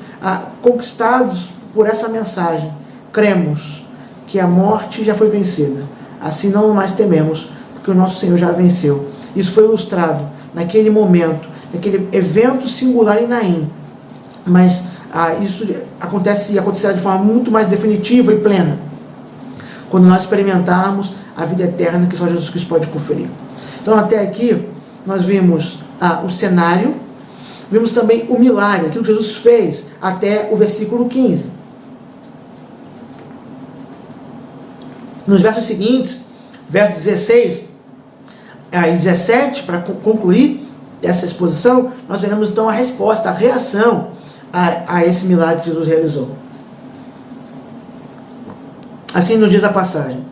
conquistados por essa mensagem, cremos que a morte já foi vencida, assim não mais tememos, porque o nosso Senhor já venceu. Isso foi ilustrado naquele momento, naquele evento singular em Naim, mas isso acontece e acontecerá de forma muito mais definitiva e plena quando nós experimentarmos a vida eterna que só Jesus Cristo pode conferir. Então até aqui nós vimos o cenário, vimos também o milagre, aquilo que Jesus fez até o versículo 15. Nos versos seguintes, verso 16 e 17, para concluir essa exposição, nós veremos então a resposta, a reação a esse milagre que Jesus realizou. Assim nos diz a passagem: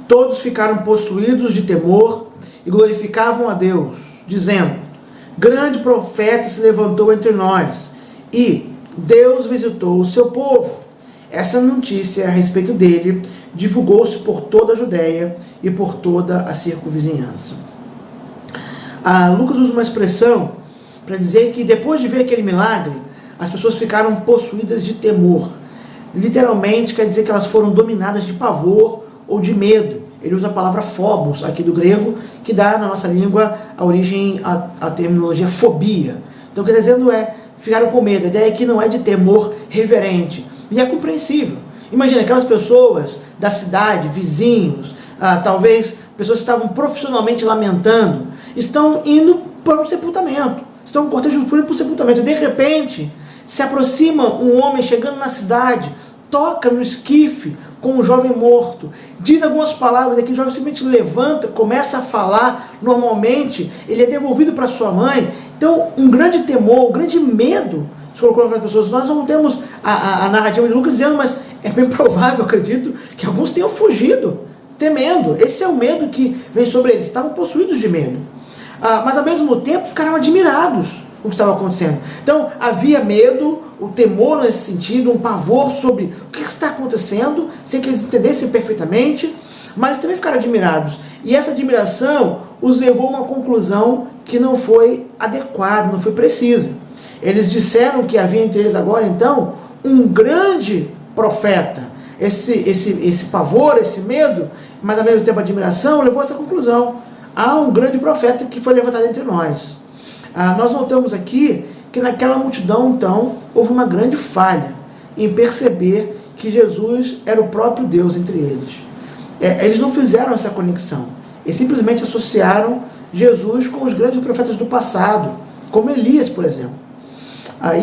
todos ficaram possuídos de temor e glorificavam a Deus, dizendo: grande profeta se levantou entre nós, e Deus visitou o seu povo. Essa notícia a respeito dele divulgou-se por toda a Judéia e por toda a circunvizinhança. Lucas usa uma expressão para dizer que depois de ver aquele milagre, as pessoas ficaram possuídas de temor. Literalmente quer dizer que elas foram dominadas de pavor ou de medo. Ele usa a palavra phobos aqui do grego, que dá na nossa língua a origem à terminologia fobia. Então o que está dizendo ficaram com medo. A ideia aqui não é de temor reverente, e é compreensível. Imagina aquelas pessoas da cidade, vizinhos, talvez pessoas que estavam profissionalmente lamentando, estão indo para um sepultamento, estão com cortejo de fúnebre para o sepultamento, e de repente se aproxima um homem chegando na cidade, toca no esquife com um jovem morto, diz algumas palavras, aquele jovem simplesmente levanta, começa a falar normalmente, ele é devolvido para sua mãe. Então um grande temor, um grande medo se colocou nas pessoas. Nós não temos a narrativa de Lucas dizendo, mas é bem provável, acredito, que alguns tenham fugido, temendo. Esse é o medo que vem sobre eles, estavam possuídos de medo. Mas ao mesmo tempo ficaram admirados com o que estava acontecendo. Então havia medo, o temor nesse sentido, um pavor sobre o que está acontecendo, sem que eles entendessem perfeitamente, mas também ficaram admirados. E essa admiração os levou a uma conclusão que não foi adequada, não foi precisa. Eles disseram que havia entre eles agora, então, um grande profeta. Esse pavor, esse medo, mas ao mesmo tempo a admiração, levou a essa conclusão. Há um grande profeta que foi levantado entre nós. Nós notamos aqui que naquela multidão, então, houve uma grande falha em perceber que Jesus era o próprio Deus entre eles. Eles não fizeram essa conexão. Eles simplesmente associaram Jesus com os grandes profetas do passado, como Elias, por exemplo.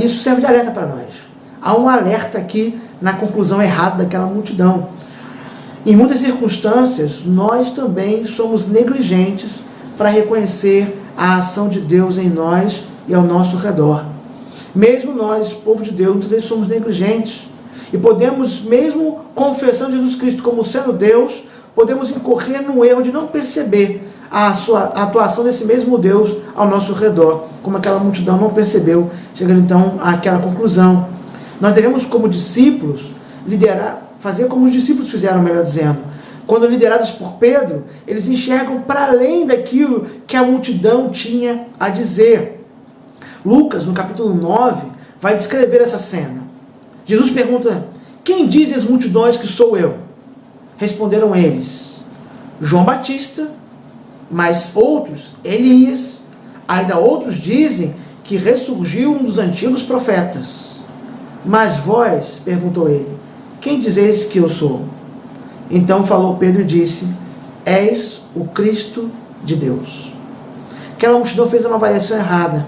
Isso serve de alerta para nós. Há um alerta aqui na conclusão errada daquela multidão. Em muitas circunstâncias, nós também somos negligentes para reconhecer a ação de Deus em nós e ao nosso redor. Mesmo nós, povo de Deus, muitas vezes somos negligentes. E podemos, mesmo confessando Jesus Cristo como sendo Deus, podemos incorrer no erro de não perceber a atuação desse mesmo Deus ao nosso redor, como aquela multidão não percebeu, chegando então àquela conclusão. Nós devemos, como discípulos, fazer como os discípulos fizeram, melhor dizendo. Quando liderados por Pedro, eles enxergam para além daquilo que a multidão tinha a dizer. Lucas, no capítulo 9, vai descrever essa cena. Jesus pergunta: quem dizem as multidões que sou eu? Responderam eles: João Batista, mas outros, Elias, ainda outros dizem que ressurgiu um dos antigos profetas. Mas vós, perguntou ele, quem dizeis que eu sou? Então falou Pedro e disse: és o Cristo de Deus. Aquela multidão fez uma avaliação errada,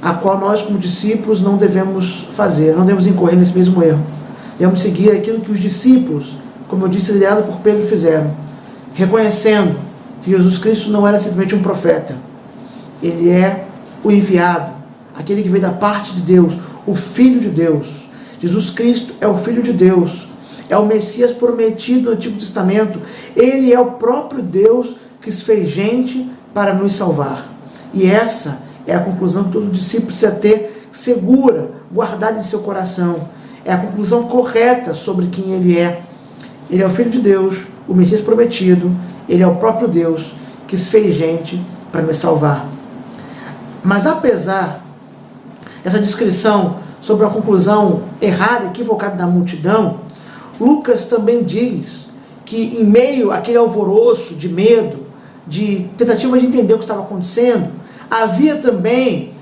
a qual nós, como discípulos, não devemos fazer, não devemos incorrer nesse mesmo erro. Devemos seguir aquilo que os discípulos, como eu disse, liderados por Pedro, fizeram, reconhecendo que Jesus Cristo não era simplesmente um profeta. Ele é o enviado, aquele que veio da parte de Deus, o Filho de Deus. Jesus Cristo é o Filho de Deus, é o Messias prometido no Antigo Testamento. Ele é o próprio Deus que se fez gente para nos salvar. E essa é a conclusão que todo discípulo precisa ter segura, guardada em seu coração. É a conclusão correta sobre quem ele é. Ele é o Filho de Deus, o Messias prometido. Ele é o próprio Deus que se fez gente para nos salvar. Mas apesar dessa descrição sobre a conclusão errada, equivocada da multidão, Lucas também diz que em meio àquele alvoroço de medo, de tentativa de entender o que estava acontecendo, havia também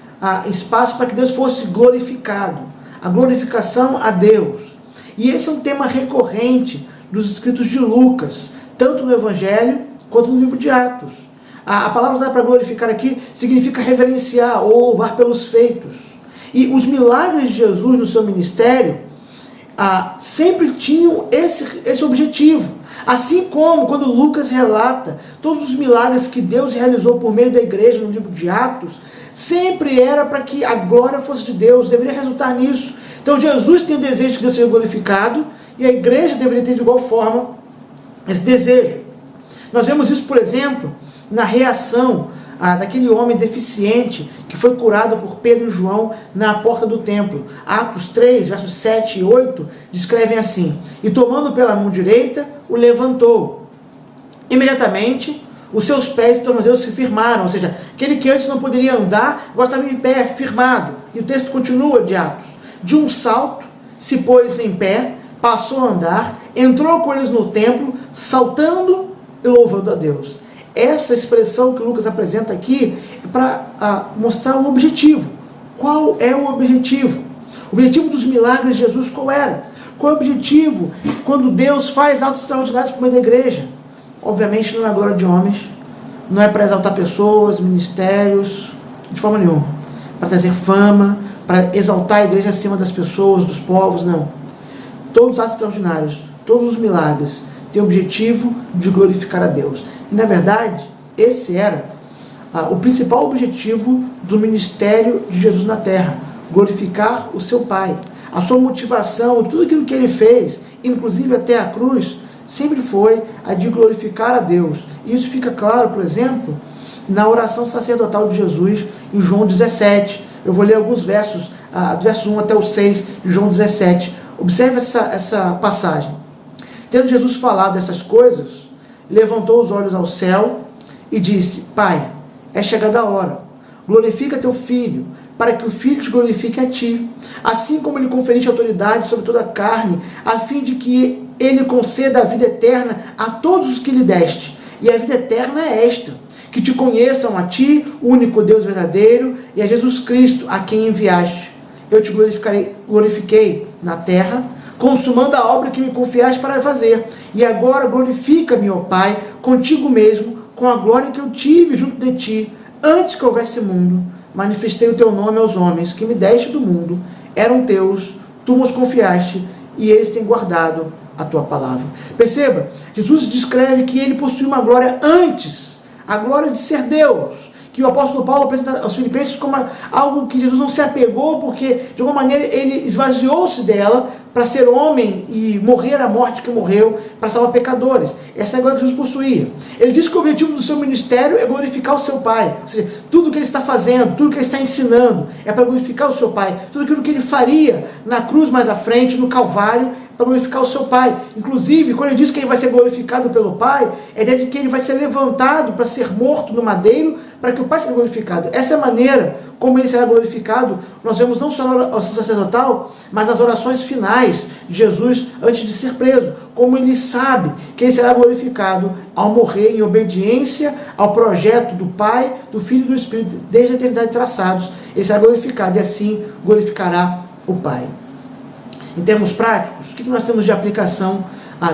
espaço para que Deus fosse glorificado, a glorificação a Deus. E esse é um tema recorrente dos escritos de Lucas, tanto no Evangelho quanto no livro de Atos. A palavra usada para glorificar aqui significa reverenciar ou louvar pelos feitos. E os milagres de Jesus no seu ministério sempre tinham esse objetivo. Assim como quando Lucas relata todos os milagres que Deus realizou por meio da igreja no livro de Atos, sempre era para que a glória fosse de Deus, deveria resultar nisso. Então Jesus tem o desejo de que Deus seja glorificado, e a igreja deveria ter de igual forma esse desejo. Nós vemos isso, por exemplo, na reação daquele homem deficiente que foi curado por Pedro e João na porta do templo. Atos 3, versos 7 e 8, descrevem assim: e tomando pela mão direita, o levantou. Imediatamente, os seus pés e tornozelos se firmaram, ou seja, aquele que antes não poderia andar, agora estava em pé, firmado. E o texto continua de Atos: de um salto, se pôs em pé, passou a andar, entrou com eles no templo, saltando e louvando a Deus. Essa expressão que Lucas apresenta aqui é para mostrar um objetivo. Qual é o objetivo? O objetivo dos milagres de Jesus qual era? Qual é o objetivo quando Deus faz atos extraordinários por meio da igreja? Obviamente não é a glória de homens, não é para exaltar pessoas, ministérios, de forma nenhuma. Para trazer fama, para exaltar a igreja acima das pessoas, dos povos, não. Todos os atos extraordinários, todos os milagres têm o objetivo de glorificar a Deus. E na verdade, esse era o principal objetivo do ministério de Jesus na terra: glorificar o seu Pai. A sua motivação, tudo aquilo que ele fez, inclusive até a cruz, sempre foi a de glorificar a Deus. E isso fica claro, por exemplo, na oração sacerdotal de Jesus em João 17. Eu vou ler alguns versos, do verso 1 até o 6 de João 17. Observe essa passagem. Tendo Jesus falado essas coisas, levantou os olhos ao céu e disse: Pai, é chegada a hora, glorifica teu Filho, para que o Filho te glorifique a ti, assim como lhe conferiste autoridade sobre toda a carne, a fim de que ele conceda a vida eterna a todos os que lhe deste. E a vida eterna é esta: que te conheçam a ti, o único Deus verdadeiro, e a Jesus Cristo, a quem enviaste. Eu te glorifiquei na terra, consumando a obra que me confiaste para fazer. E agora glorifica-me, ó Pai, contigo mesmo, com a glória que eu tive junto de ti, antes que houvesse mundo. Manifestei o teu nome aos homens que me deste do mundo. Eram teus, tu nos confiaste, e eles têm guardado a tua palavra. Perceba, Jesus descreve que ele possui uma glória antes, a glória de ser Deus, que o apóstolo Paulo apresenta aos Filipenses como algo que Jesus não se apegou, porque de alguma maneira ele esvaziou-se dela para ser homem e morrer a morte que morreu para salvar pecadores. Essa é a glória que Jesus possuía. Ele diz que o objetivo do seu ministério é glorificar o seu Pai. Ou seja, tudo que ele está fazendo, tudo que ele está ensinando é para glorificar o seu Pai. Tudo aquilo que ele faria na cruz mais à frente, no Calvário, para glorificar o seu Pai. Inclusive, quando ele diz que ele vai ser glorificado pelo Pai, é a ideia de que ele vai ser levantado para ser morto no madeiro, para que o Pai seja glorificado. Essa é a maneira como ele será glorificado. Nós vemos não só na oração sacerdotal, mas nas orações finais de Jesus antes de ser preso. Como ele sabe que ele será glorificado ao morrer em obediência ao projeto do Pai, do Filho e do Espírito, desde a eternidade traçados. Ele será glorificado e assim glorificará o Pai. Em termos práticos, o que nós temos de aplicação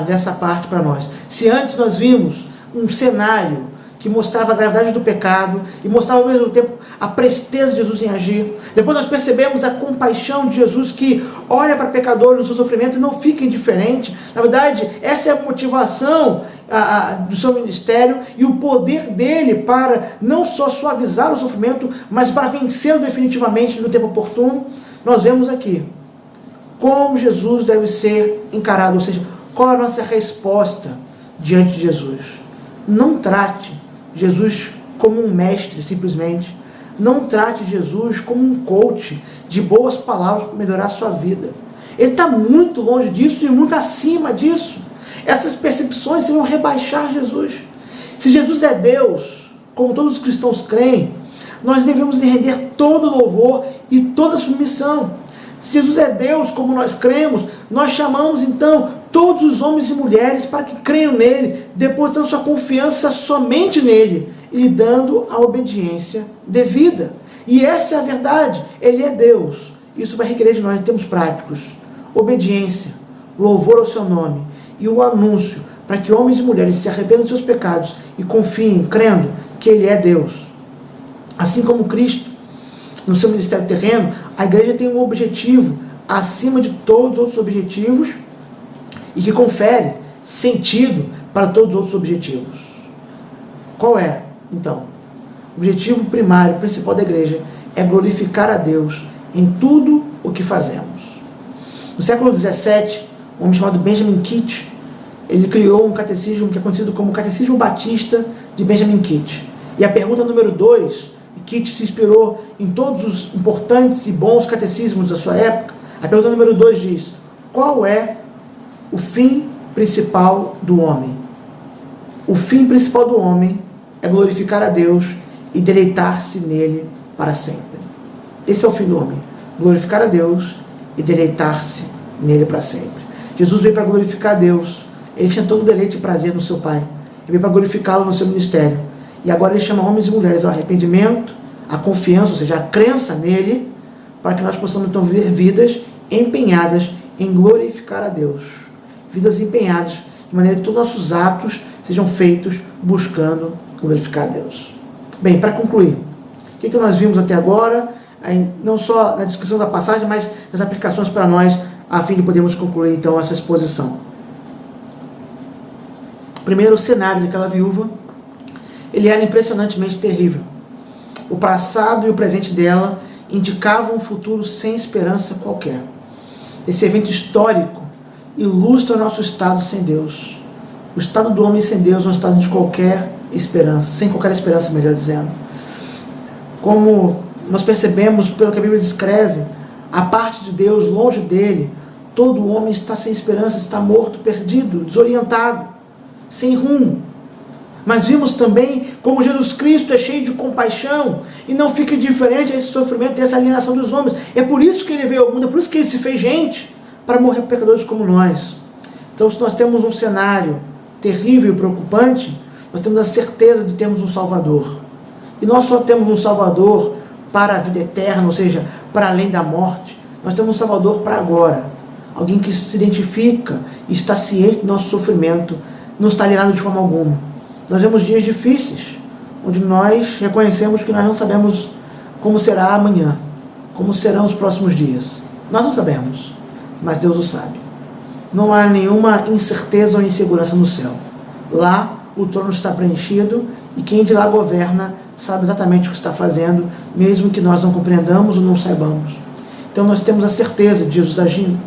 nessa parte para nós? Se antes nós vimos um cenário que mostrava a gravidade do pecado e mostrava ao mesmo tempo a presteza de Jesus em agir, depois nós percebemos a compaixão de Jesus que olha para pecadores no seu sofrimento e não fica indiferente. Na verdade, essa é a motivação do seu ministério e o poder dele para não só suavizar o sofrimento, mas para vencê-lo definitivamente no tempo oportuno. Nós vemos aqui como Jesus deve ser encarado, ou seja, qual é a nossa resposta diante de Jesus. Não trate Jesus como um mestre, simplesmente. Não trate Jesus como um coach de boas palavras para melhorar a sua vida. Ele está muito longe disso e muito acima disso. Essas percepções vão rebaixar Jesus. Se Jesus é Deus, como todos os cristãos creem, nós devemos render todo louvor e toda submissão. Se Jesus é Deus, como nós cremos, nós chamamos então todos os homens e mulheres para que creiam nele, depositando sua confiança somente nele e lhe dando a obediência devida. E essa é a verdade, ele é Deus. Isso vai requerer de nós, em termos práticos, obediência, louvor ao seu nome e o anúncio para que homens e mulheres se arrependam dos seus pecados e confiem, crendo que ele é Deus. Assim como Cristo, no seu ministério terreno, a igreja tem um objetivo acima de todos os outros objetivos e que confere sentido para todos os outros objetivos. Qual é, então? O objetivo primário, principal da igreja é glorificar a Deus em tudo o que fazemos. No século XVII, um homem chamado Benjamin Kitt, ele criou um catecismo que é conhecido como Catecismo Batista de Benjamin Kitt. E a pergunta número 2, Kitt se inspirou em todos os importantes e bons catecismos da sua época. A pergunta número 2 diz: qual é o fim principal do homem? O fim principal do homem é glorificar a Deus e deleitar-se nele para sempre. Esse é o fim do homem, glorificar a Deus e deleitar-se nele para sempre. Jesus veio para glorificar a Deus, ele tinha todo o deleite e prazer no seu Pai, ele veio para glorificá-lo no seu ministério, e agora ele chama homens e mulheres ao arrependimento, à confiança, ou seja, a crença nele, para que nós possamos então viver vidas empenhadas em glorificar a Deus, vidas empenhadas de maneira que todos os nossos atos sejam feitos buscando glorificar a Deus. Bem, para concluir, o que nós vimos até agora, não só na descrição da passagem, mas nas aplicações para nós, a fim de podermos concluir então essa exposição. Primeiro, o cenário daquela viúva, ele era impressionantemente terrível. O passado e o presente dela indicavam um futuro sem esperança qualquer. Esse evento histórico ilustra o nosso estado sem Deus. O estado do homem sem Deus é um estado de qualquer esperança, sem qualquer esperança, melhor dizendo. Como nós percebemos pelo que a Bíblia descreve, a parte de Deus, longe dele, todo homem está sem esperança, está morto, perdido, desorientado, sem rumo. Mas vimos também como Jesus Cristo é cheio de compaixão e não fica indiferente a esse sofrimento e essa alienação dos homens. É por isso que ele veio ao mundo, é por isso que ele se fez gente, para morrer por pecadores como nós. Então, se nós temos um cenário terrível e preocupante, nós temos a certeza de termos um Salvador. E nós só temos um Salvador para a vida eterna, ou seja, para além da morte. Nós temos um Salvador para agora. Alguém que se identifica e está ciente do nosso sofrimento, não está alienado de forma alguma. Nós vemos dias difíceis, onde nós reconhecemos que nós não sabemos como será amanhã, como serão os próximos dias. Nós não sabemos, mas Deus o sabe. Não há nenhuma incerteza ou insegurança no céu. Lá o trono está preenchido e quem de lá governa sabe exatamente o que está fazendo, mesmo que nós não compreendamos ou não saibamos. Então nós temos a certeza de Jesus agindo.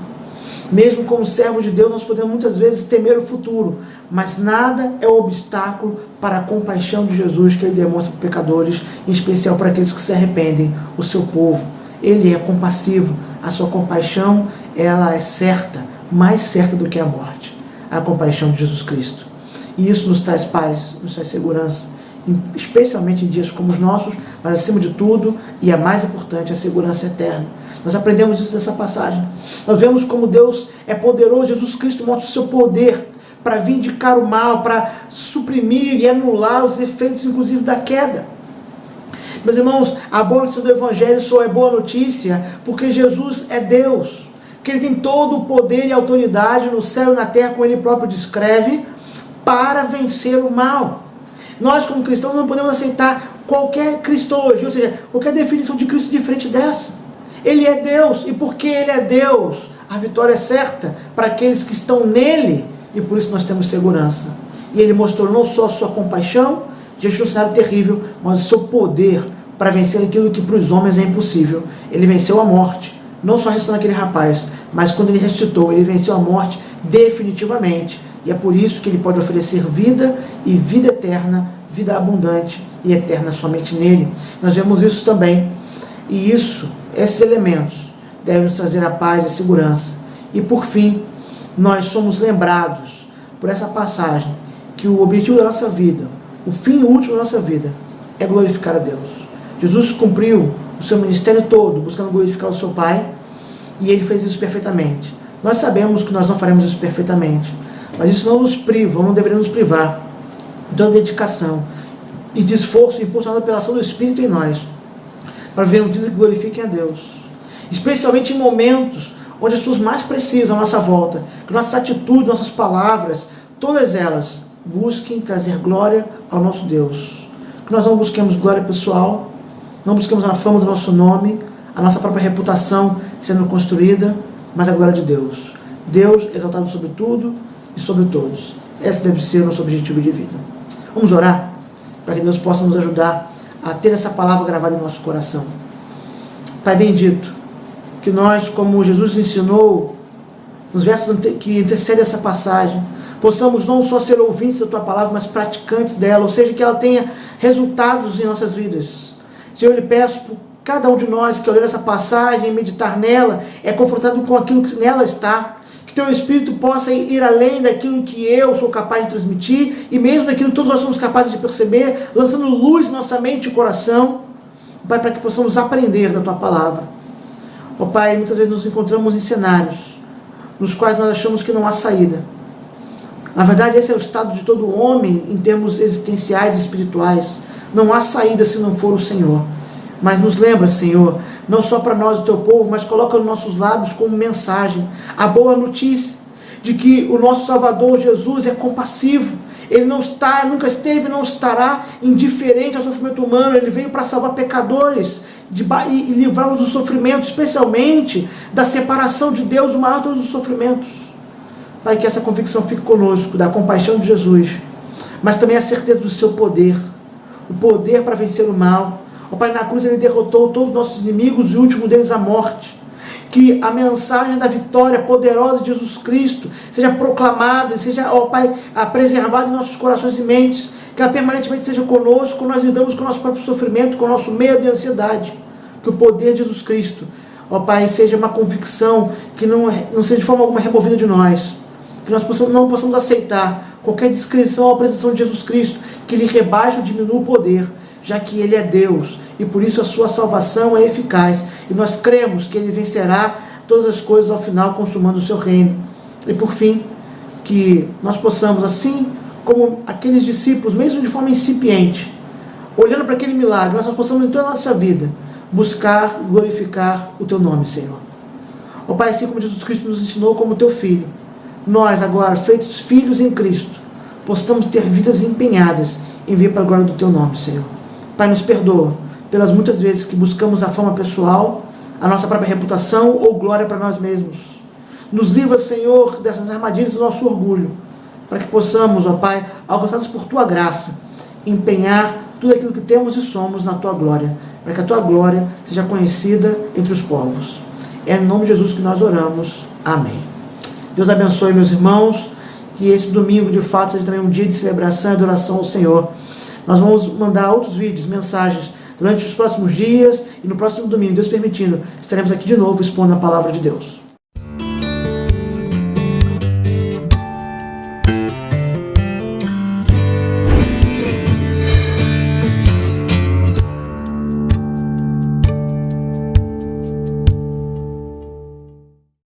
Mesmo como servos de Deus, nós podemos muitas vezes temer o futuro, mas nada é obstáculo para a compaixão de Jesus que ele demonstra para pecadores, em especial para aqueles que se arrependem, o seu povo. Ele é compassivo, a sua compaixão, ela é certa, mais certa do que a morte, a compaixão de Jesus Cristo. E isso nos traz paz, nos traz segurança, especialmente em dias como os nossos, mas acima de tudo, e a mais importante, a segurança eterna. Nós aprendemos isso dessa passagem. Nós vemos como Deus é poderoso, Jesus Cristo mostra o seu poder para vindicar o mal, para suprimir e anular os efeitos, inclusive, da queda. Meus irmãos, a boa notícia do Evangelho só é boa notícia porque Jesus é Deus, porque Ele tem todo o poder e autoridade no céu e na terra, como Ele próprio descreve, para vencer o mal. Nós, como cristãos, não podemos aceitar qualquer cristologia, ou seja, qualquer definição de Cristo diferente dessa. Ele é Deus, e porque Ele é Deus, a vitória é certa para aqueles que estão nele, e por isso nós temos segurança. E Ele mostrou não só a sua compaixão, diante de um cenário terrível, mas o seu poder para vencer aquilo que para os homens é impossível. Ele venceu a morte, não só ressuscitando aquele rapaz, mas quando Ele ressuscitou, Ele venceu a morte definitivamente. E é por isso que Ele pode oferecer vida e vida eterna, vida abundante e eterna somente nele. Nós vemos isso também. E esses elementos devem nos trazer a paz e a segurança. E por fim, nós somos lembrados por essa passagem que o objetivo da nossa vida, o fim último da nossa vida, é glorificar a Deus. Jesus cumpriu o seu ministério todo buscando glorificar o seu Pai, e Ele fez isso perfeitamente. Nós sabemos que nós não faremos isso perfeitamente, mas isso não nos priva, não deveria nos privar de toda dedicação e de esforço impulsionado pela ação do Espírito em nós, para vivermos vidas que glorifiquem a Deus, especialmente em momentos onde as pessoas mais precisam à nossa volta, que nossas atitudes, nossas palavras, todas elas busquem trazer glória ao nosso Deus. Que nós não busquemos glória pessoal, não busquemos a fama do nosso nome, a nossa própria reputação sendo construída, mas a glória de Deus. Deus exaltado sobre tudo e sobre todos. Esse deve ser o nosso objetivo de vida. Vamos orar para que Deus possa nos ajudar a ter essa palavra gravada em nosso coração. Pai bendito, que nós, como Jesus ensinou, nos versos que antecedem essa passagem, possamos não só ser ouvintes da Tua palavra, mas praticantes dela, ou seja, que ela tenha resultados em nossas vidas. Senhor, eu lhe peço por cada um de nós que ao ler essa passagem e meditar nela, é confrontado com aquilo que nela está, que Teu Espírito possa ir além daquilo que eu sou capaz de transmitir, e mesmo daquilo que todos nós somos capazes de perceber, lançando luz em nossa mente e coração, Pai, para que possamos aprender da Tua palavra. Ó Pai, muitas vezes nos encontramos em cenários nos quais nós achamos que não há saída. Na verdade, esse é o estado de todo homem em termos existenciais e espirituais. Não há saída se não for o Senhor. Mas nos lembra, Senhor, não só para nós, o Teu povo, mas coloca nos nossos lábios como mensagem a boa notícia de que o nosso Salvador Jesus é compassivo. Ele não está, nunca esteve, não estará indiferente ao sofrimento humano. Ele veio para salvar pecadores e livrá-los do sofrimento, especialmente da separação de Deus, o maior de todos os sofrimentos. Pai, que essa convicção fique conosco, da compaixão de Jesus, mas também a certeza do seu poder, o poder para vencer o mal. Ó Pai, na cruz Ele derrotou todos os nossos inimigos e o último deles a morte. Que a mensagem da vitória poderosa de Jesus Cristo seja proclamada, seja, ó Pai, preservada em nossos corações e mentes, que ela permanentemente seja conosco, quando nós lidamos com o nosso próprio sofrimento, com o nosso medo e ansiedade. Que o poder de Jesus Cristo, ó Pai, seja uma convicção que não seja de forma alguma removida de nós. Que nós não possamos aceitar qualquer descrição ou apresentação de Jesus Cristo que lhe rebaixe ou diminua o poder, já que Ele é Deus, e por isso a sua salvação é eficaz, e nós cremos que Ele vencerá todas as coisas ao final, consumando o seu reino. E por fim, que nós possamos, assim como aqueles discípulos, mesmo de forma incipiente, olhando para aquele milagre, nós possamos em toda a nossa vida buscar, glorificar o Teu nome, Senhor. Ó Pai, assim como Jesus Cristo nos ensinou como Teu Filho, nós agora, feitos filhos em Cristo, possamos ter vidas empenhadas em vir para a glória do Teu nome, Senhor. Pai, nos perdoa pelas muitas vezes que buscamos a fama pessoal, a nossa própria reputação ou glória para nós mesmos. Nos livra, Senhor, dessas armadilhas do nosso orgulho, para que possamos, ó Pai, alcançados por Tua graça, empenhar tudo aquilo que temos e somos na Tua glória, para que a Tua glória seja conhecida entre os povos. É em nome de Jesus que nós oramos. Amém. Deus abençoe, meus irmãos, que esse domingo, de fato, seja também um dia de celebração e adoração ao Senhor. Nós vamos mandar outros vídeos, mensagens, durante os próximos dias e no próximo domingo, Deus permitindo, estaremos aqui de novo expondo a palavra de Deus.